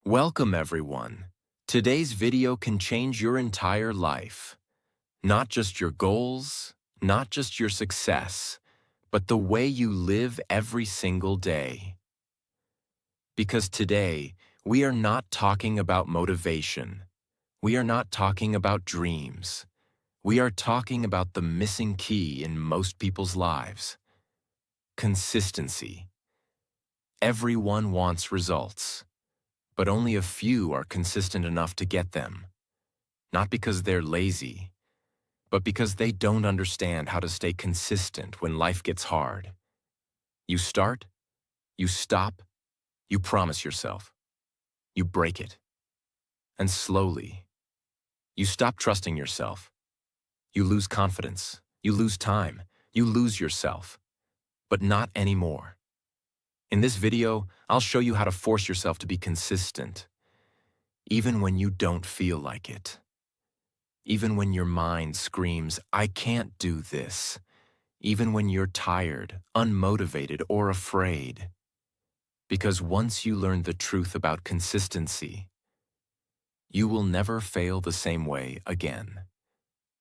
Welcome everyone. Today's video can change your entire life. Not just your goals, not just your success, but the way you live every single day. Because today, we are not talking about motivation. We are not talking about dreams. We are talking about the missing key in most people's lives. Consistency. Everyone wants results, but only a few are consistent enough to get them. Not because they're lazy, but because they don't understand how to stay consistent when life gets hard. You start, you stop, you promise yourself, you break it. And slowly, you stop trusting yourself. You lose confidence, you lose time, you lose yourself. But not anymore. In this video, I'll show you how to force yourself to be consistent, even when you don't feel like it. Even when your mind screams, "I can't do this." Even when you're tired, unmotivated, or afraid. Because once you learn the truth about consistency, you will never fail the same way again.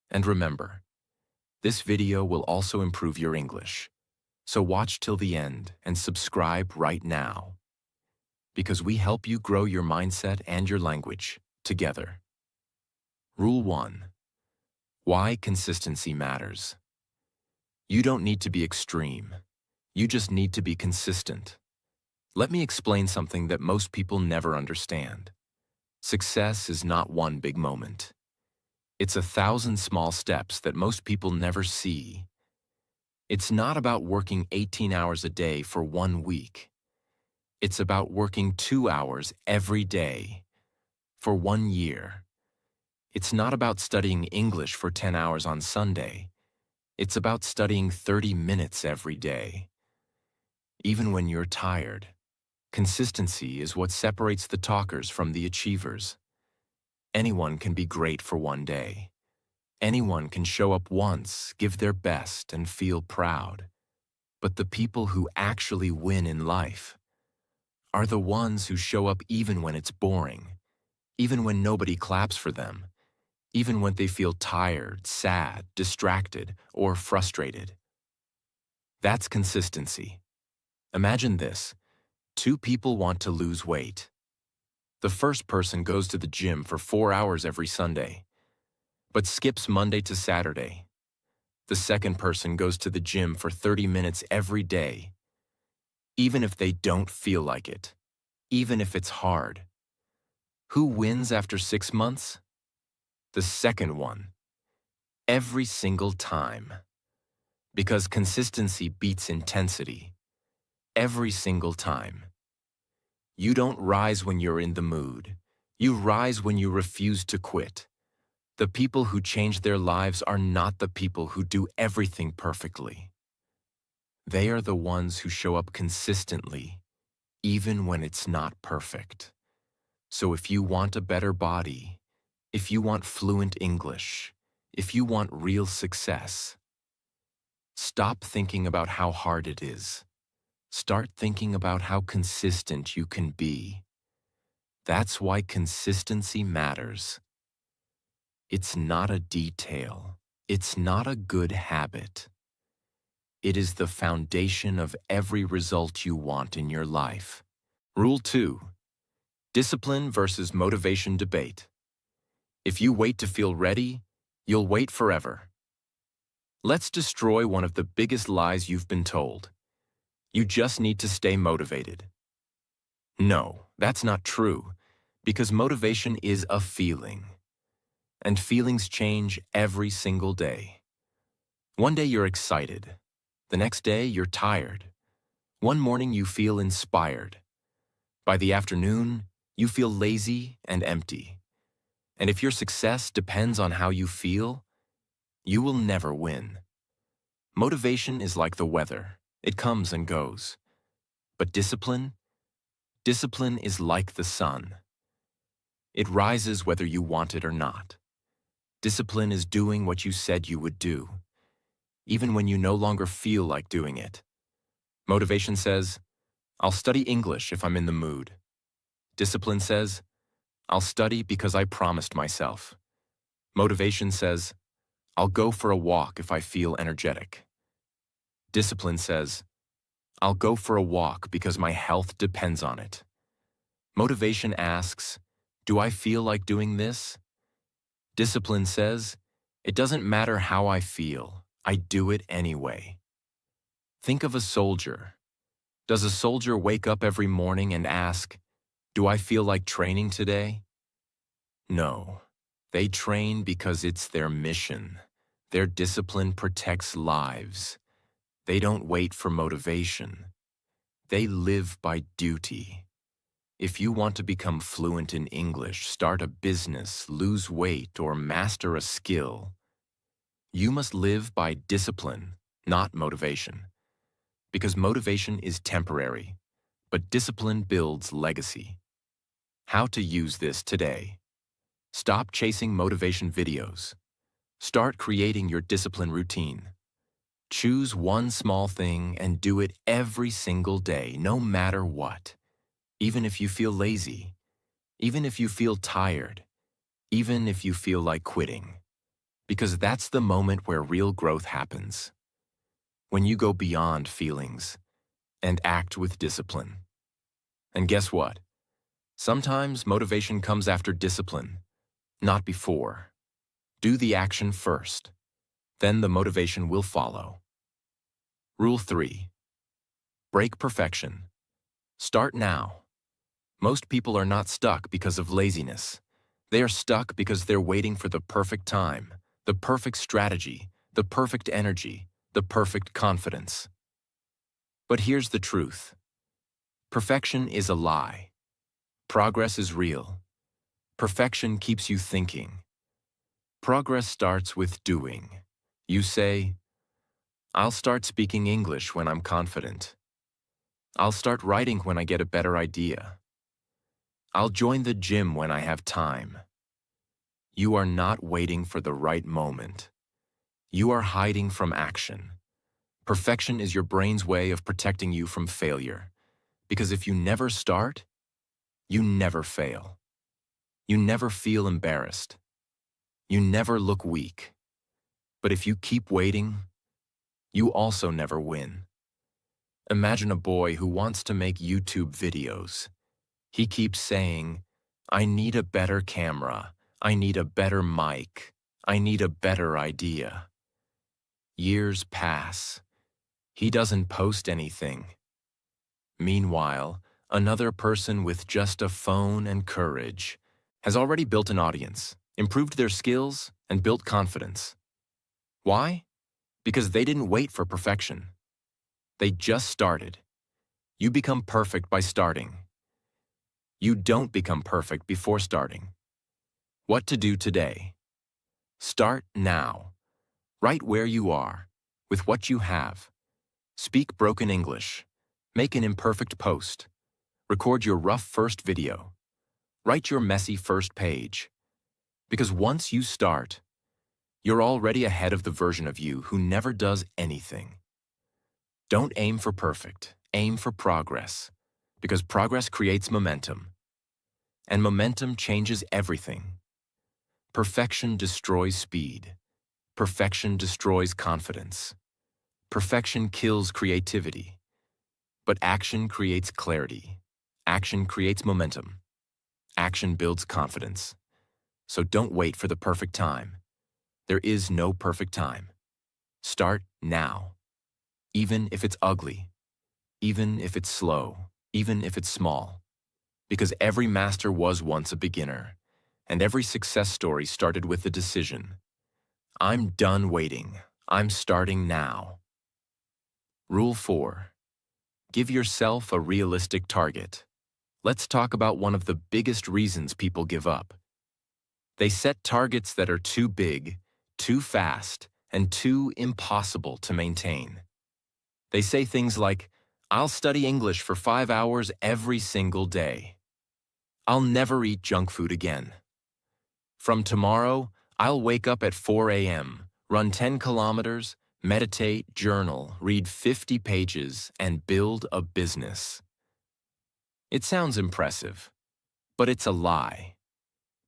And remember, this video will also improve your English. So watch till the end and subscribe right now. Because we help you grow your mindset and your language together. Rule 1. Why consistency matters. You don't need to be extreme. You just need to be consistent. Let me explain something that most people never understand. Success is not one big moment. It's 1,000 small steps that most people never see. It's not about working 18 hours a day for 1 week. It's about working 2 hours every day for 1 year. It's not about studying English for 10 hours on Sunday. It's about studying 30 minutes every day. Even when you're tired, consistency is what separates the talkers from the achievers. Anyone can be great for 1 day. Anyone can show up once, give their best, and feel proud. But the people who actually win in life are the ones who show up even when it's boring, even when nobody claps for them, even when they feel tired, sad, distracted, or frustrated. That's consistency. Imagine this. 2 people want to lose weight. The first person goes to the gym for 4 hours every Sunday, but skips Monday to Saturday. The second person goes to the gym for 30 minutes every day, even if they don't feel like it, even if it's hard. Who wins after 6 months? The second one. Every single time. Because consistency beats intensity. Every single time. You don't rise when you're in the mood. You rise when you refuse to quit. The people who change their lives are not the people who do everything perfectly. They are the ones who show up consistently, even when it's not perfect. So if you want a better body, if you want fluent English, if you want real success, stop thinking about how hard it is. Start thinking about how consistent you can be. That's why consistency matters. It's not a detail. It's not a good habit. It is the foundation of every result you want in your life. Rule 2. Discipline versus motivation debate. If you wait to feel ready, you'll wait forever. Let's destroy one of the biggest lies you've been told. You just need to stay motivated. No, that's not true, because motivation is a feeling. And feelings change every single day. One day you're excited. The next day you're tired. One morning you feel inspired. By the afternoon, you feel lazy and empty. And if your success depends on how you feel, you will never win. Motivation is like the weather. It comes and goes. But discipline is like the sun. It rises whether you want it or not. Discipline is doing what you said you would do, even when you no longer feel like doing it. Motivation says, "I'll study English if I'm in the mood." Discipline says, I'll study because I promised myself. Motivation says, I'll go for a walk if I feel energetic. Discipline says, I'll go for a walk because my health depends on it. Motivation asks, do I feel like doing this? Discipline says, it doesn't matter how I feel, I do it anyway. Think of a soldier. Does a soldier wake up every morning and ask, do I feel like training today? No. They train because it's their mission. Their discipline protects lives. They don't wait for motivation. They live by duty. If you want to become fluent in English, start a business, lose weight, or master a skill, you must live by discipline, not motivation. Because motivation is temporary, but discipline builds legacy. How to use this today. Stop chasing motivation videos. Start creating your discipline routine. Choose one small thing and do it every single day, no matter what. Even if you feel lazy, even if you feel tired, even if you feel like quitting. Because that's the moment where real growth happens. When you go beyond feelings and act with discipline. And guess what? Sometimes motivation comes after discipline, not before. Do the action first. Then the motivation will follow. Rule 3. Break perfection. Start now. Most people are not stuck because of laziness. They are stuck because they're waiting for the perfect time, the perfect strategy, the perfect energy, the perfect confidence. But here's the truth. Perfection is a lie. Progress is real. Perfection keeps you thinking. Progress starts with doing. You say, I'll start speaking English when I'm confident. I'll start writing when I get a better idea. I'll join the gym when I have time. You are not waiting for the right moment. You are hiding from action. Perfection is your brain's way of protecting you from failure. Because if you never start, you never fail. You never feel embarrassed. You never look weak. But if you keep waiting, you also never win. Imagine a boy who wants to make YouTube videos. He keeps saying, I need a better camera. I need a better mic. I need a better idea. Years pass. He doesn't post anything. Meanwhile, another person with just a phone and courage has already built an audience, improved their skills, and built confidence. Why? Because they didn't wait for perfection. They just started. You become perfect by starting. You don't become perfect before starting. What to do today? Start now. Right where you are, with what you have. Speak broken English. Make an imperfect post. Record your rough first video. Write your messy first page. Because once you start, you're already ahead of the version of you who never does anything. Don't aim for perfect, aim for progress. Because progress creates momentum. And momentum changes everything. Perfection destroys speed. Perfection destroys confidence. Perfection kills creativity. But action creates clarity. Action creates momentum. Action builds confidence. So don't wait for the perfect time. There is no perfect time. Start now. Even if it's ugly. Even if it's slow. Even if it's small. Because every master was once a beginner. And every success story started with a decision. I'm done waiting. I'm starting now. Rule 4. Give yourself a realistic target. Let's talk about one of the biggest reasons people give up. They set targets that are too big, too fast, and too impossible to maintain. They say things like, I'll study English for 5 hours every single day. I'll never eat junk food again. From tomorrow, I'll wake up at 4 a.m., run 10 kilometers, meditate, journal, read 50 pages, and build a business. It sounds impressive, But it's a lie.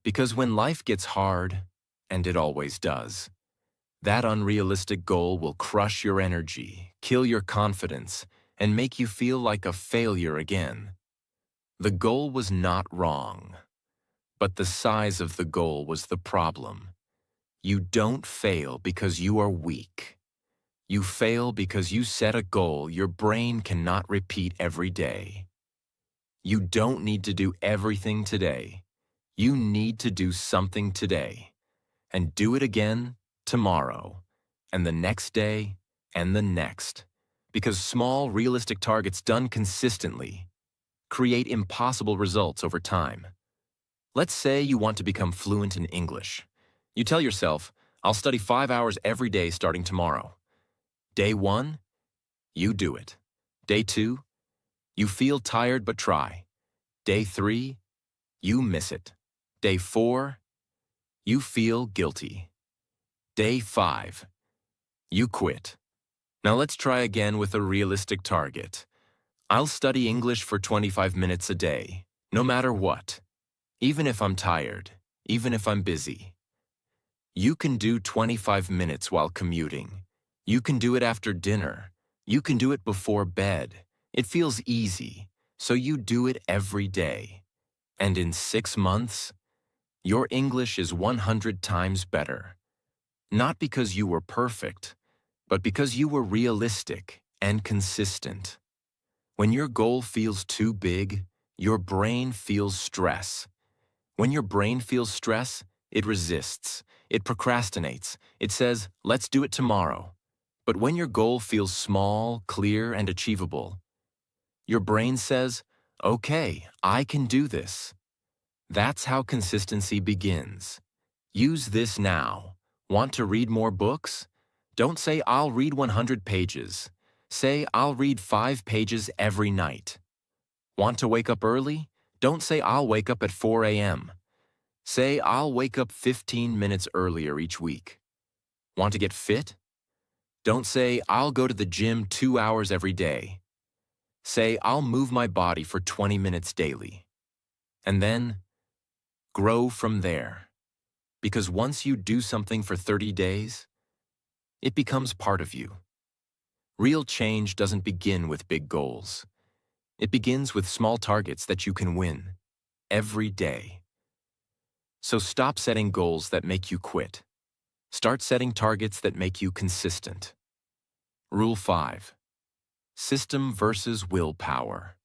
Because when life gets hard, and it always does, that unrealistic goal will crush your energy, kill your confidence, and make you feel like a failure again. The goal was not wrong, but the size of the goal was the problem. You don't fail because you are weak. You fail because you set a goal your brain cannot repeat every day. You don't need to do everything today. You need to do something today, and do it again tomorrow, and the next day, and the next. Because small, realistic targets done consistently create impossible results over time. Let's say you want to become fluent in English. You tell yourself, I'll study 5 hours every day starting tomorrow. Day 1, you do it. Day 2, you feel tired but try. Day 3, you miss it. Day 4, you feel guilty. Day 5, you quit. Now let's try again with a realistic target. I'll study English for 25 minutes a day, no matter what. Even if I'm tired, even if I'm busy. You can do 25 minutes while commuting. You can do it after dinner. You can do it before bed. It feels easy, so you do it every day. And in 6 months, your English is 100 times better. Not because you were perfect, but because you were realistic and consistent. When your goal feels too big, your brain feels stress. When your brain feels stress, it resists, it procrastinates, it says, let's do it tomorrow. But when your goal feels small, clear, and achievable, your brain says, okay, I can do this. That's how consistency begins. Use this now. Want to read more books? Don't say, I'll read 100 pages. Say, I'll read 5 pages every night. Want to wake up early? Don't say, I'll wake up at 4 a.m. Say, I'll wake up 15 minutes earlier each week. Want to get fit? Don't say, I'll go to the gym 2 hours every day. Say, I'll move my body for 20 minutes daily. And then, grow from there. Because once you do something for 30 days, it becomes part of you. Real change doesn't begin with big goals. It begins with small targets that you can win every day. So stop setting goals that make you quit. Start setting targets that make you consistent. Rule 5. System versus willpower.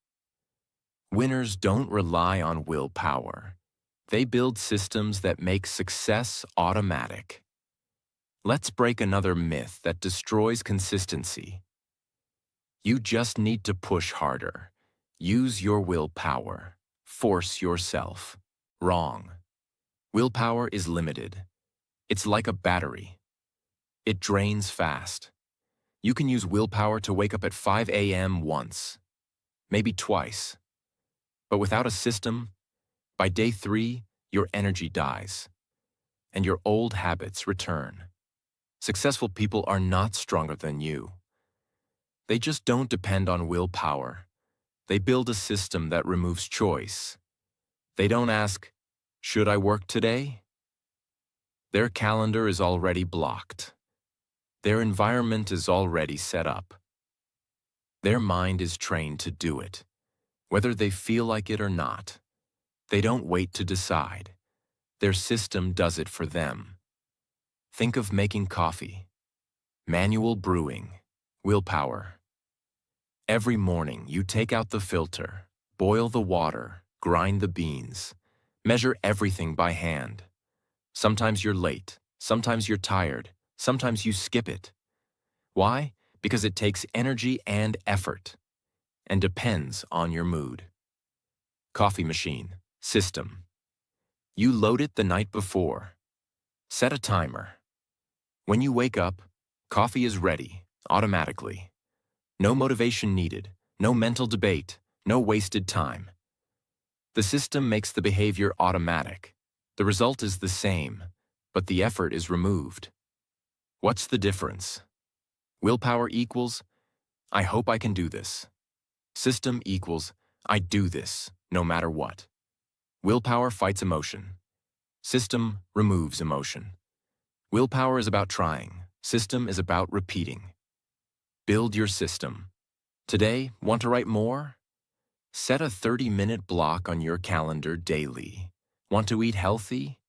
Winners don't rely on willpower. They build systems that make success automatic. Let's break another myth that destroys consistency. You just need to push harder. Use your willpower. Force yourself. Wrong. Willpower is limited. It's like a battery. It drains fast. You can use willpower to wake up at 5 a.m. once, maybe twice. But without a system, by day 3, your energy dies, and your old habits return. Successful people are not stronger than you. They just don't depend on willpower. They build a system that removes choice. They don't ask, should I work today? Their calendar is already blocked. Their environment is already set up. Their mind is trained to do it, whether they feel like it or not. They don't wait to decide. Their system does it for them. Think of making coffee. Manual brewing. Willpower. Every morning you take out the filter, boil the water, grind the beans, measure everything by hand. Sometimes you're late, sometimes you're tired, sometimes you skip it. Why? Because it takes energy and effort, and depends on your mood. Coffee machine. System. You load it the night before. Set a timer. When you wake up, coffee is ready, automatically. No motivation needed, no mental debate, no wasted time. The system makes the behavior automatic. The result is the same, but the effort is removed. What's the difference? Willpower equals, I hope I can do this. System equals, I do this, no matter what. Willpower fights emotion. System removes emotion. Willpower is about trying. System is about repeating. Build your system. Today, want to write more? Set a 30-minute block on your calendar daily. Want to eat healthy?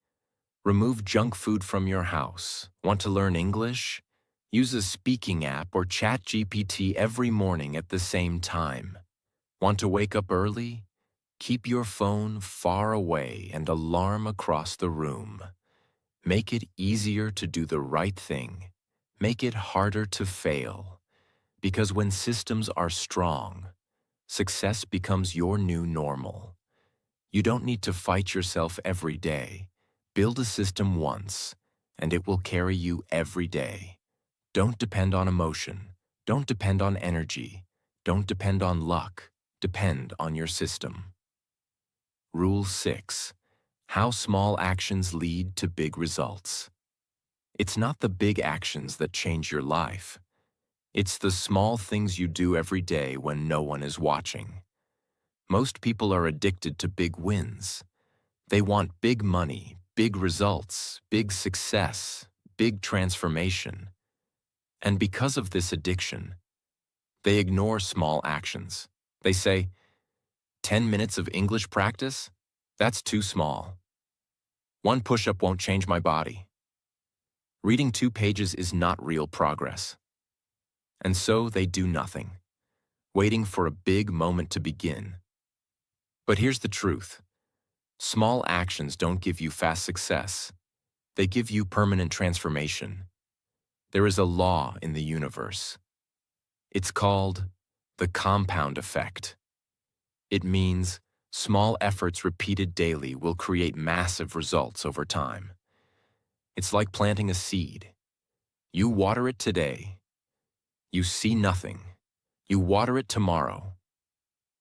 Remove junk food from your house. Want to learn English? Use a speaking app or chat GPT every morning at the same time. Want to wake up early? Keep your phone far away and alarm across the room. Make it easier to do the right thing. Make it harder to fail. Because when systems are strong, success becomes your new normal. You don't need to fight yourself every day. Build a system once, and it will carry you every day. Don't depend on emotion. Don't depend on energy. Don't depend on luck. Depend on your system. Rule 6. How small actions lead to big results. It's not the big actions that change your life. It's the small things you do every day when no one is watching. Most people are addicted to big wins. They want big money, big results, big success, big transformation. And because of this addiction, they ignore small actions. They say, 10 minutes of English practice? That's too small. One push-up won't change my body. Reading 2 pages is not real progress. And so they do nothing, waiting for a big moment to begin. But here's the truth. Small actions don't give you fast success. They give you permanent transformation. There is a law in the universe. It's called the compound effect. It means small efforts repeated daily will create massive results over time. It's like planting a seed. You water it today. You see nothing. You water it tomorrow.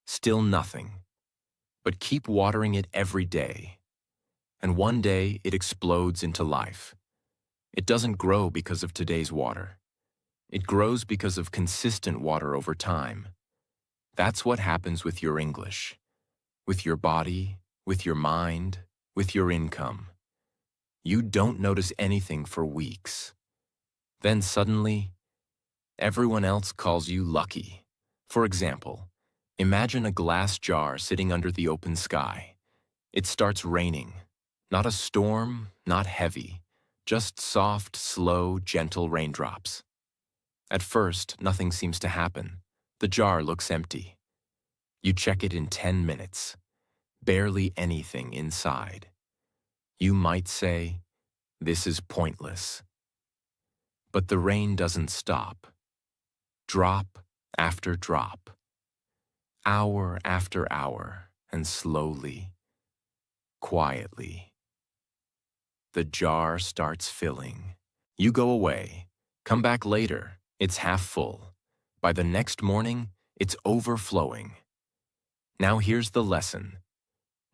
Still nothing. But keep watering it every day. And one day it explodes into life. It doesn't grow because of today's water. It grows because of consistent water over time. That's what happens with your English, with your body, with your mind, with your income. You don't notice anything for weeks. Then suddenly, everyone else calls you lucky. For example, imagine a glass jar sitting under the open sky. It starts raining. Not a storm, not heavy, just soft, slow, gentle raindrops. At first, nothing seems to happen. The jar looks empty. You check it in 10 minutes. Barely anything inside. You might say, this is pointless. But the rain doesn't stop. Drop after drop. Hour after hour, and slowly, quietly, the jar starts filling. You go away. Come back later. It's half full. By the next morning, it's overflowing. Now here's the lesson.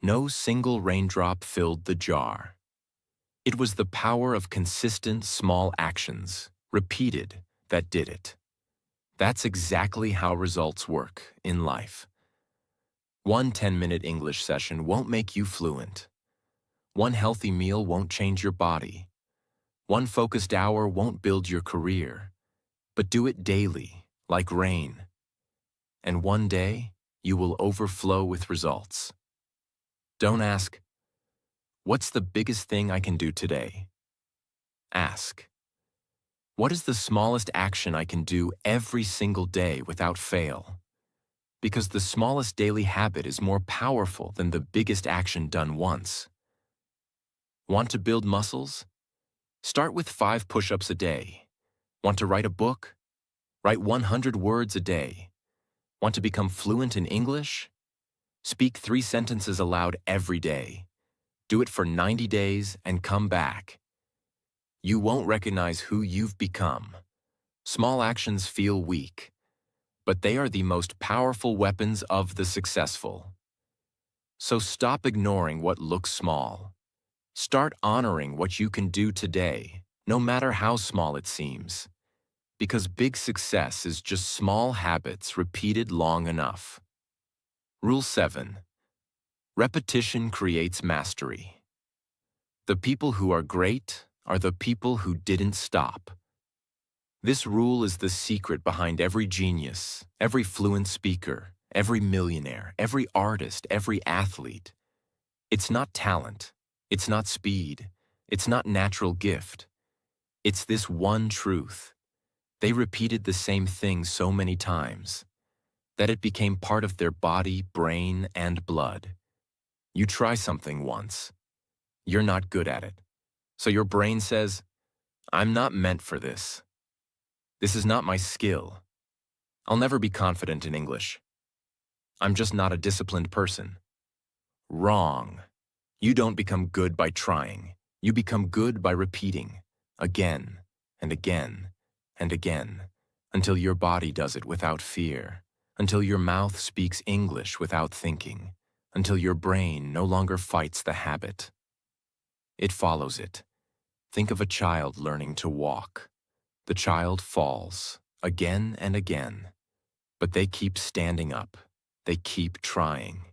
No single raindrop filled the jar. It was the power of consistent small actions, repeated, that did it. That's exactly how results work in life. One 10-minute English session won't make you fluent. One healthy meal won't change your body. One focused hour won't build your career. But do it daily, like rain. And one day, you will overflow with results. Don't ask, what's the biggest thing I can do today? Ask, what is the smallest action I can do every single day without fail? Because the smallest daily habit is more powerful than the biggest action done once. Want to build muscles? Start with 5 push-ups a day. Want to write a book? Write 100 words a day. Want to become fluent in English? Speak 3 sentences aloud every day. Do it for 90 days and come back. You won't recognize who you've become. Small actions feel weak, but they are the most powerful weapons of the successful. So stop ignoring what looks small. Start honoring what you can do today, no matter how small it seems. Because big success is just small habits repeated long enough. Rule 7. Repetition creates mastery. The people who are great are the people who didn't stop. This rule is the secret behind every genius, every fluent speaker, every millionaire, every artist, every athlete. It's not talent. It's not speed. It's not natural gift. It's this one truth. They repeated the same thing so many times that it became part of their body, brain, and blood. You try something once. You're not good at it. So your brain says, I'm not meant for this. This is not my skill. I'll never be confident in English. I'm just not a disciplined person. Wrong. You don't become good by trying. You become good by repeating, again and again and again, until your body does it without fear, until your mouth speaks English without thinking, until your brain no longer fights the habit. It follows it. Think of a child learning to walk. The child falls, again and again, but they keep standing up. They keep trying,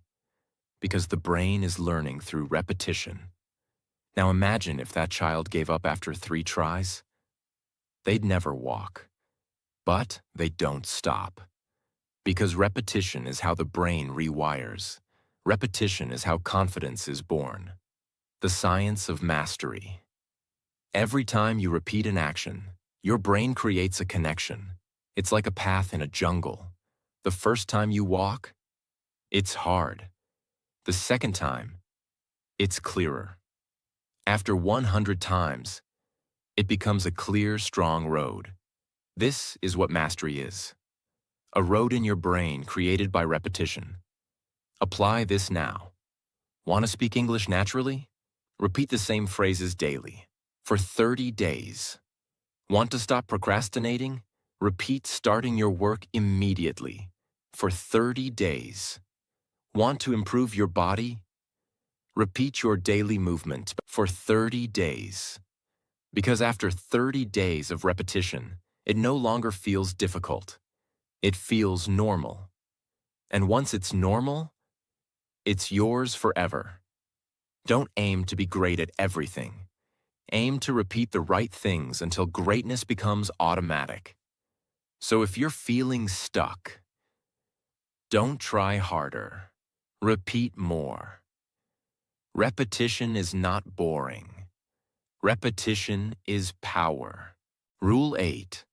because the brain is learning through repetition. Now imagine if that child gave up after 3 tries. They'd never walk. But they don't stop. Because repetition is how the brain rewires. Repetition is how confidence is born. The science of mastery. Every time you repeat an action, your brain creates a connection. It's like a path in a jungle. The first time you walk, it's hard. The second time, it's clearer. After 100 times, it becomes a clear, strong road. This is what mastery is. A road in your brain created by repetition. Apply this now. Want to speak English naturally? Repeat the same phrases daily, for 30 days. Want to stop procrastinating? Repeat starting your work immediately, for 30 days. Want to improve your body? Repeat your daily movement for 30 days. Because after 30 days of repetition, it no longer feels difficult. It feels normal. And once it's normal, it's yours forever. Don't aim to be great at everything. Aim to repeat the right things until greatness becomes automatic. So if you're feeling stuck, don't try harder. Repeat more. Repetition is not boring. Repetition is power. Rule 8.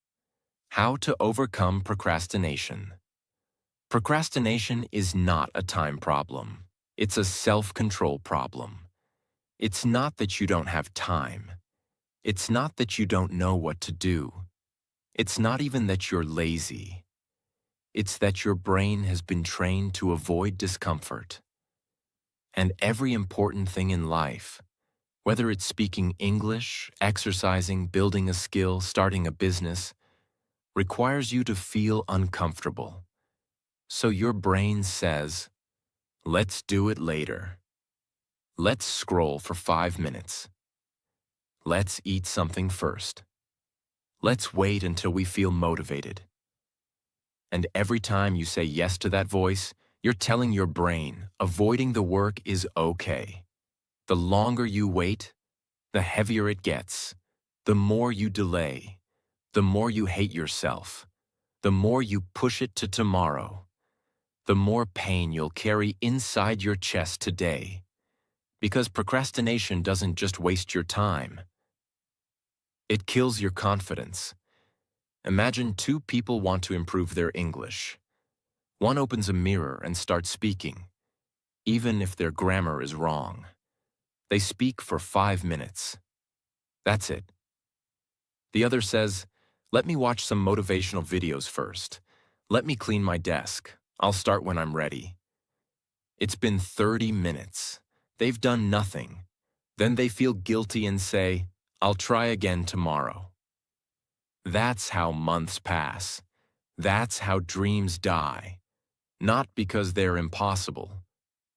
How to overcome procrastination. Procrastination is not a time problem. It's a self-control problem. It's not that you don't have time. It's not that you don't know what to do. It's not even that you're lazy. It's that your brain has been trained to avoid discomfort. And every important thing in life, whether it's speaking English, exercising, building a skill, starting a business, requires you to feel uncomfortable. So your brain says, let's do it later. Let's scroll for 5 minutes. Let's eat something first. Let's wait until we feel motivated. And every time you say yes to that voice, you're telling your brain avoiding the work is okay. The longer you wait, the heavier it gets. The more you delay, the more you hate yourself. The more you push it to tomorrow, the more pain you'll carry inside your chest today. Because procrastination doesn't just waste your time. It kills your confidence. Imagine 2 people want to improve their English. One opens a mirror and starts speaking, even if their grammar is wrong. They speak for 5 minutes. That's it. The other says, let me watch some motivational videos first. Let me clean my desk. I'll start when I'm ready. It's been 30 minutes. They've done nothing. Then they feel guilty and say, I'll try again tomorrow. That's how months pass. That's how dreams die. Not because they're impossible,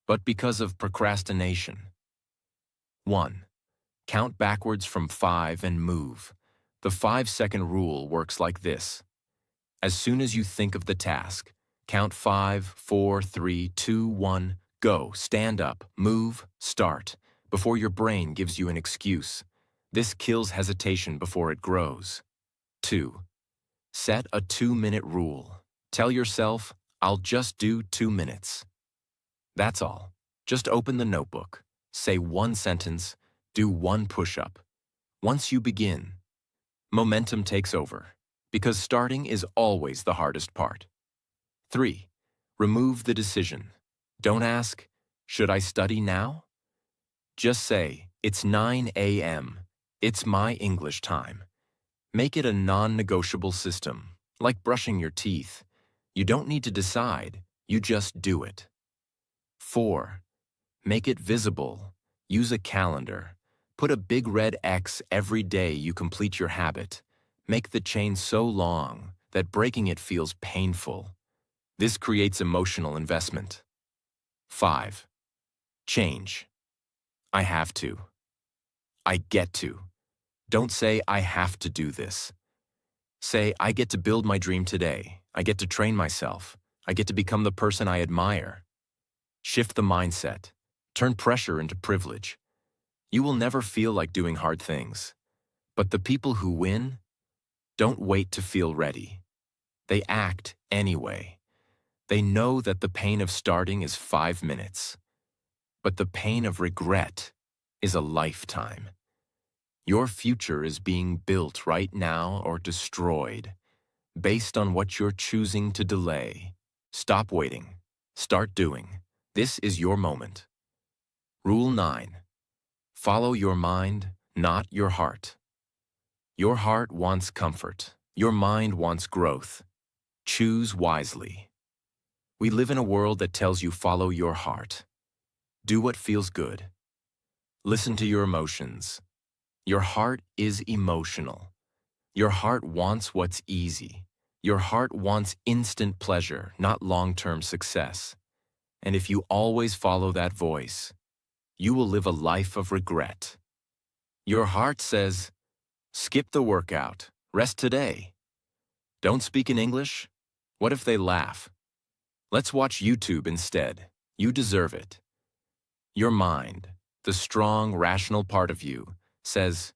but because of procrastination. 1. Count backwards from 5 and move. The 5-second rule works like this. As soon as you think of the task, count 5, 4, 3, 2, 1, Go, stand up, move, start, before your brain gives you an excuse. This kills hesitation before it grows. 2. Set a 2-minute rule. Tell yourself, I'll just do 2 minutes. That's all. Just open the notebook, say one sentence, do one push-up. Once you begin, momentum takes over, because starting is always the hardest part. 3. Remove the decision. Don't ask, should I study now? Just say, it's 9 a.m. It's my English time. Make it a non-negotiable system, like brushing your teeth. You don't need to decide, you just do it. 4. Make it visible. Use a calendar. Put a big red X every day you complete your habit. Make the chain so long that breaking it feels painful. This creates emotional investment. 5. Change. I have to. I get to. Don't say, I have to do this. Say, I get to build my dream today. I get to train myself. I get to become the person I admire. Shift the mindset. Turn pressure into privilege. You will never feel like doing hard things. But the people who win don't wait to feel ready. They act anyway. They know that the pain of starting is 5 minutes. But the pain of regret is a lifetime. Your future is being built right now or destroyed, based on what you're choosing to delay. Stop waiting. Start doing. This is your moment. Rule 9. Follow your mind, not your heart. Your heart wants comfort. Your mind wants growth. Choose wisely. We live in a world that tells you follow your heart. Do what feels good. Listen to your emotions. Your heart is emotional. Your heart wants what's easy. Your heart wants instant pleasure, not long-term success. And if you always follow that voice, you will live a life of regret. Your heart says, skip the workout, rest today. Don't speak in English? What if they laugh? Let's watch YouTube instead. You deserve it. Your mind, the strong, rational part of you, says,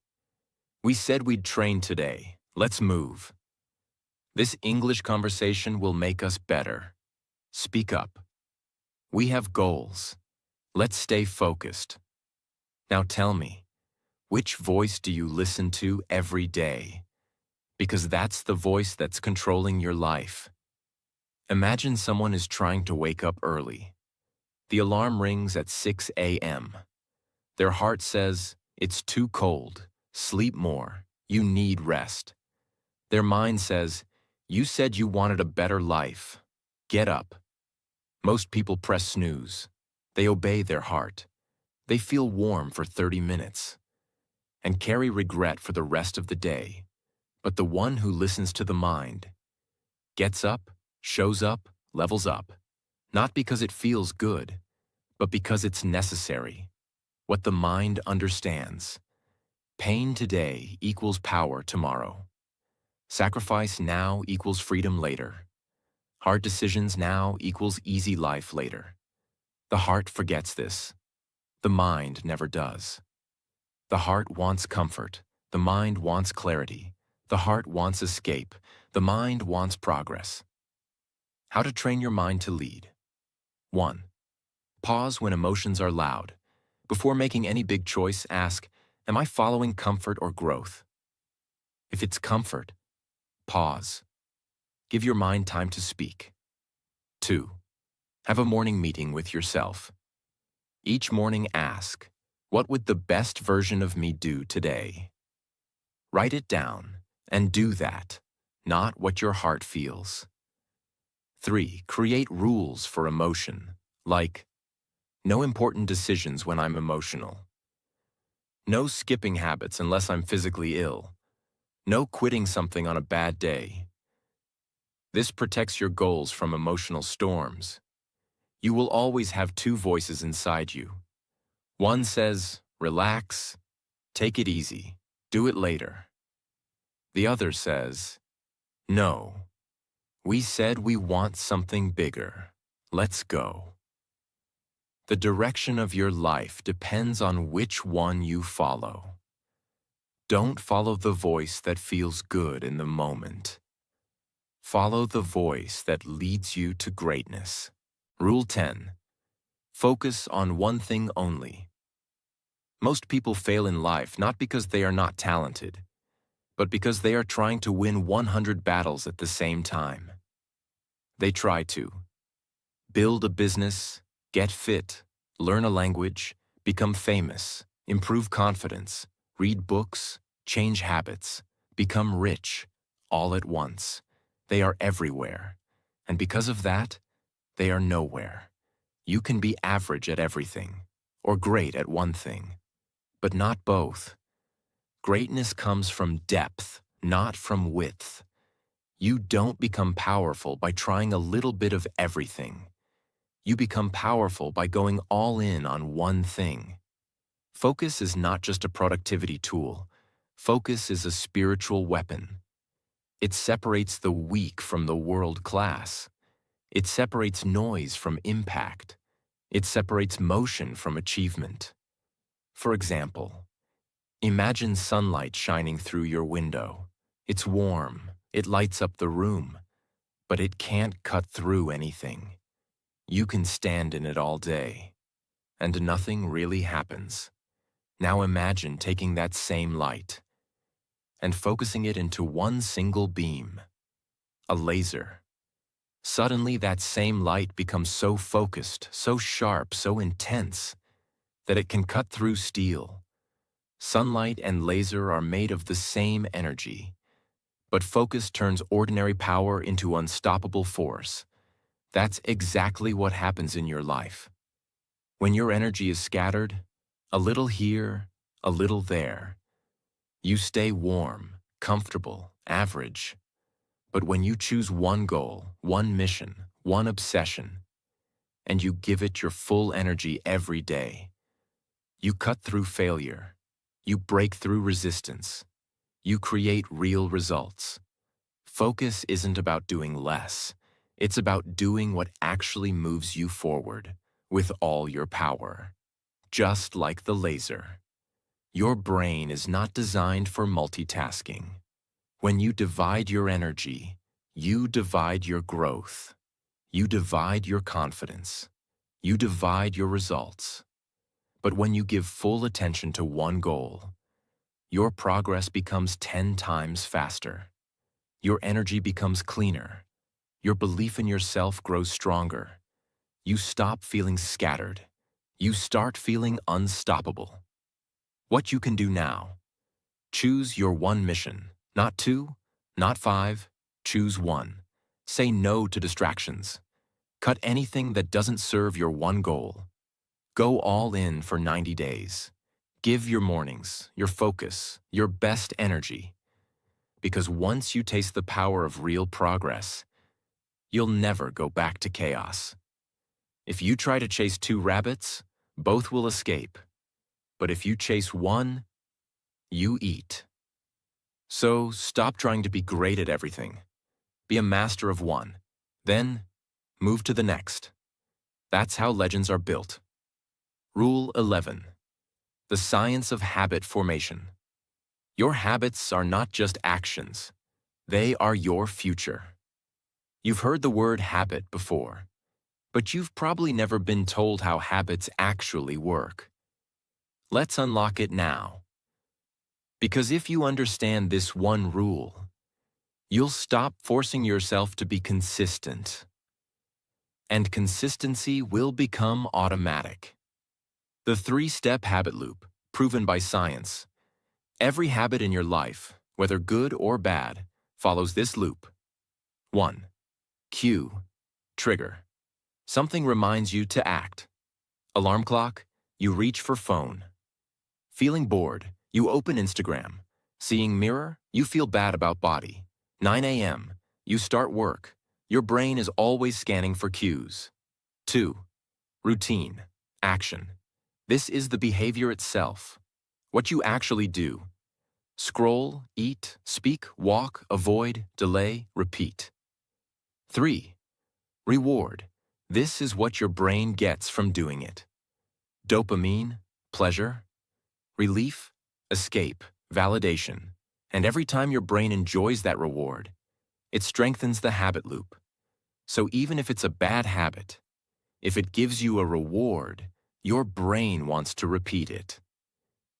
we said we'd train today. Let's move. This English conversation will make us better. Speak up. We have goals. Let's stay focused. Now tell me, which voice do you listen to every day? Because that's the voice that's controlling your life. Imagine someone is trying to wake up early. The alarm rings at 6 a.m. Their heart says, it's too cold, sleep more, you need rest. Their mind says, you said you wanted a better life. Get up. Most people press snooze. They obey their heart. They feel warm for 30 minutes and carry regret for the rest of the day. But the one who listens to the mind gets up, shows up, levels up, not because it feels good, but because it's necessary. What the mind understands. Pain today equals power tomorrow. Sacrifice now equals freedom later. Hard decisions now equals easy life later. The heart forgets this. The mind never does. The heart wants comfort. The mind wants clarity. The heart wants escape. The mind wants progress. How to train your mind to lead. 1. Pause when emotions are loud. Before making any big choice, ask, am I following comfort or growth? If it's comfort, pause. Give your mind time to speak. 2. Have a morning meeting with yourself. Each morning ask, what would the best version of me do today? Write it down and do that, not what your heart feels. 3. Create rules for emotion, like no important decisions when I'm emotional. No skipping habits unless I'm physically ill. No quitting something on a bad day. This protects your goals from emotional storms. You will always have 2 voices inside you. One says, relax, take it easy, do it later. The other says, no, we said we want something bigger. Let's go. The direction of your life depends on which one you follow. Don't follow the voice that feels good in the moment. Follow the voice that leads you to greatness. Rule 10. Focus on one thing only. Most people fail in life not because they are not talented, but because they are trying to win 100 battles at the same time. They try to build a business, get fit, learn a language, become famous, improve confidence, read books, change habits, become rich, all at once. They are everywhere, and because of that, they are nowhere. You can be average at everything, or great at one thing, but not both. Greatness comes from depth, not from width. You don't become powerful by trying a little bit of everything. You become powerful by going all in on one thing. Focus is not just a productivity tool. Focus is a spiritual weapon. It separates the weak from the world class. It separates noise from impact. It separates motion from achievement. For example, imagine sunlight shining through your window. It's warm, it lights up the room, but it can't cut through anything. You can stand in it all day, and nothing really happens. Now imagine taking that same light and focusing it into one single beam, a laser. Suddenly that same light becomes so focused, so sharp, so intense, that it can cut through steel. Sunlight and laser are made of the same energy, but focus turns ordinary power into unstoppable force. That's exactly what happens in your life. When your energy is scattered, a little here, a little there, you stay warm, comfortable, average. But when you choose one goal, one mission, one obsession, and you give it your full energy every day, you cut through failure, you break through resistance, you create real results. Focus isn't about doing less. It's about doing what actually moves you forward with all your power. Just like the laser. Your brain is not designed for multitasking. When you divide your energy, you divide your growth. You divide your confidence. You divide your results. But when you give full attention to one goal, your progress becomes 10 times faster. Your energy becomes cleaner. Your belief in yourself grows stronger. You stop feeling scattered. You start feeling unstoppable. What you can do now. Choose your one mission. Not two, not five. Choose one. Say no to distractions. Cut anything that doesn't serve your one goal. Go all in for 90 days. Give your mornings, your focus, your best energy. Because once you taste the power of real progress, you'll never go back to chaos. If you try to chase two rabbits, both will escape. But if you chase one, you eat. So stop trying to be great at everything. Be a master of one. Then, move to the next. That's how legends are built. Rule 11. The science of habit formation. Your habits are not just actions. They are your future. You've heard the word habit before, but you've probably never been told how habits actually work. Let's unlock it now. Because if you understand this one rule, you'll stop forcing yourself to be consistent. And consistency will become automatic. The 3-step habit loop, proven by science. Every habit in your life, whether good or bad, follows this loop. 1. Cue. Trigger. Something reminds you to act. Alarm clock, you reach for phone. Feeling bored, you open Instagram. Seeing mirror, you feel bad about body. 9 a.m., you start work. Your brain is always scanning for cues. 2. Routine. Action. This is the behavior itself. What you actually do. Scroll, eat, speak, walk, avoid, delay, repeat. 3. Reward. This is what your brain gets from doing it. Dopamine, pleasure, relief, escape, validation. And every time your brain enjoys that reward, it strengthens the habit loop. So even if it's a bad habit, if it gives you a reward, your brain wants to repeat it.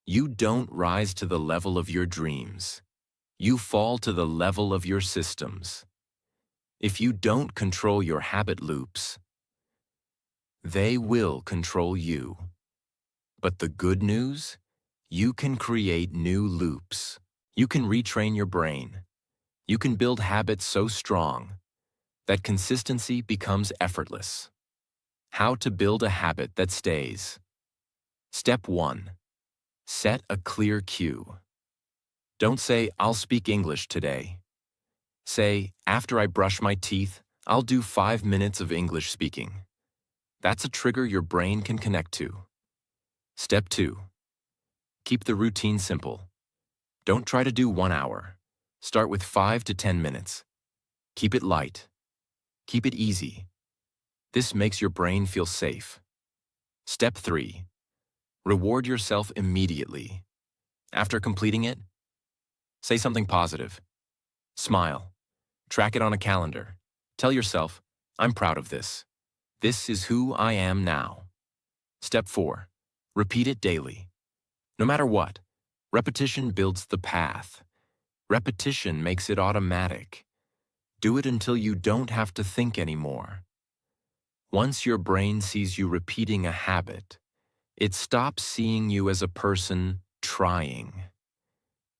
You don't rise to the level of your dreams. You fall to the level of your systems. If you don't control your habit loops, they will control you. But the good news? You can create new loops. You can retrain your brain. You can build habits so strong that consistency becomes effortless. How to build a habit that stays. Step 1. Set a clear cue. Don't say, "I'll speak English today." Say, "After I brush my teeth, I'll do 5 minutes of English speaking." That's a trigger your brain can connect to. Step 2. Keep the routine simple. Don't try to do 1 hour. Start with 5 to 10 minutes. Keep it light. Keep it easy. This makes your brain feel safe. Step 3. Reward yourself immediately. After completing it, say something positive. Smile. Track it on a calendar. Tell yourself, "I'm proud of this. This is who I am now." Step 4. Repeat it daily. No matter what, repetition builds the path. Repetition makes it automatic. Do it until you don't have to think anymore. Once your brain sees you repeating a habit, it stops seeing you as a person trying.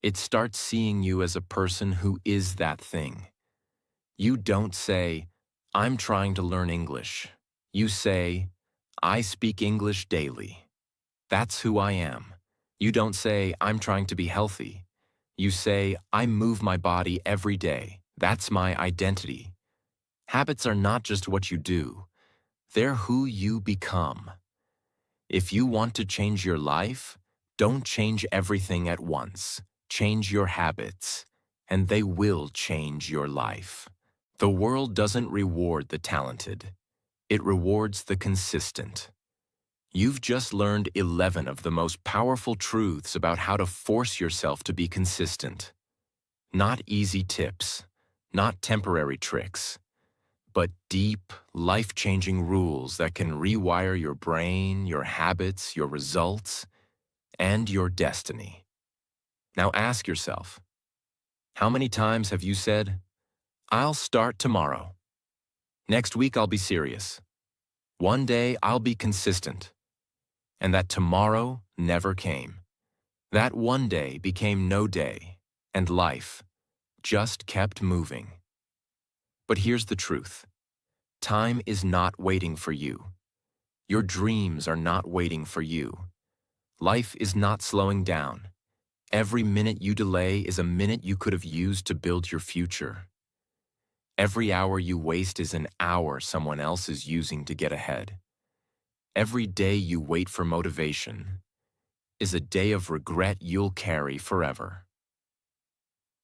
It starts seeing you as a person who is that thing. You don't say, "I'm trying to learn English." You say, "I speak English daily. That's who I am." You don't say, "I'm trying to be healthy." You say, "I move my body every day. That's my identity." Habits are not just what you do. They're who you become. If you want to change your life, don't change everything at once. Change your habits, and they will change your life. The world doesn't reward the talented. It rewards the consistent. You've just learned 11 of the most powerful truths about how to force yourself to be consistent. Not easy tips, not temporary tricks, but deep, life-changing rules that can rewire your brain, your habits, your results, and your destiny. Now ask yourself, how many times have you said, "I'll start tomorrow. Next week I'll be serious. One day I'll be consistent." And that tomorrow never came. That one day became no day, and life just kept moving. But here's the truth. Time is not waiting for you. Your dreams are not waiting for you. Life is not slowing down. Every minute you delay is a minute you could have used to build your future. Every hour you waste is an hour someone else is using to get ahead. Every day you wait for motivation is a day of regret you'll carry forever.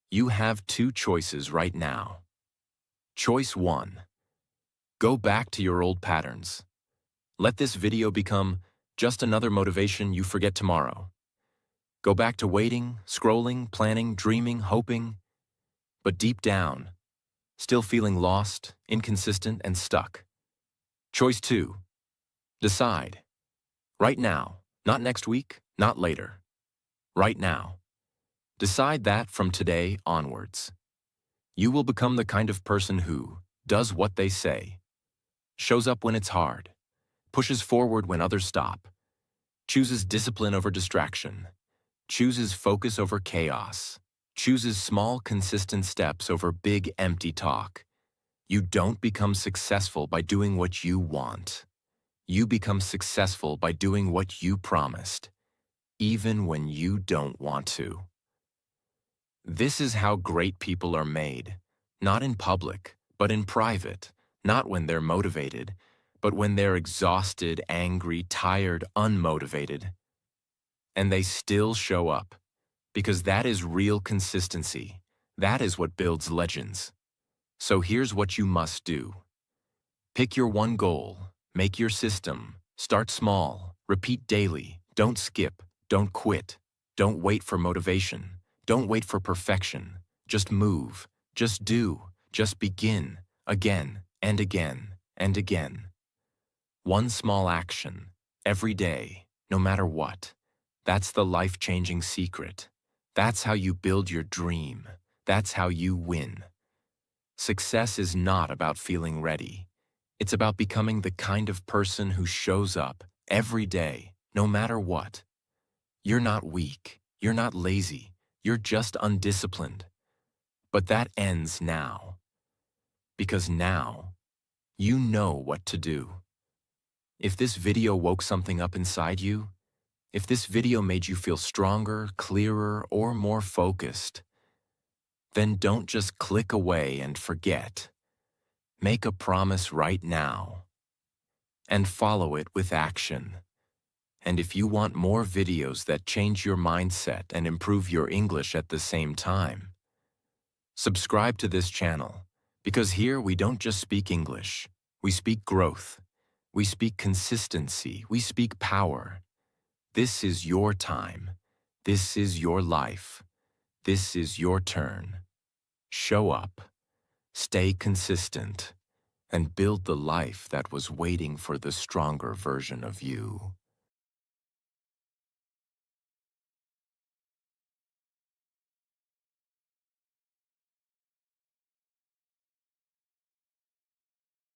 You have two choices right now. Choice 1. Go back to your old patterns. Let this video become just another motivation you forget tomorrow. Go back to waiting, scrolling, planning, dreaming, hoping, but deep down, still feeling lost, inconsistent, and stuck. Choice 2. Decide. Right now, not next week, not later. Right now. Decide that from today onwards. You will become the kind of person who does what they say, shows up when it's hard, pushes forward when others stop, chooses discipline over distraction, chooses focus over chaos, chooses small, consistent steps over big, empty talk. You don't become successful by doing what you want. You become successful by doing what you promised, even when you don't want to. This is how great people are made, not in public, but in private, not when they're motivated, but when they're exhausted, angry, tired, unmotivated. And they still show up, because that is real consistency. That is what builds legends. So here's what you must do. Pick your one goal, make your system, start small, Repeat daily. Don't skip. Don't quit. Don't wait for motivation. Don't wait for perfection. Just move. Just do. Just begin. Again and again and again. One small action. Every day. No matter what. That's the life-changing secret. That's how you build your dream. That's how you win. Success is not about feeling ready. It's about becoming the kind of person who shows up every day, no matter what. You're not weak. You're not lazy. You're just undisciplined. But that ends now. Because now, you know what to do. If this video woke something up inside you, if this video made you feel stronger, clearer, or more focused, then don't just click away and forget. Make a promise right now and follow it with action. And if you want more videos that change your mindset and improve your English at the same time, subscribe to this channel, because here we don't just speak English, we speak growth, we speak consistency, we speak power. This is your time. This is your life. This is your turn. Show up, stay consistent, and build the life that was waiting for the stronger version of you.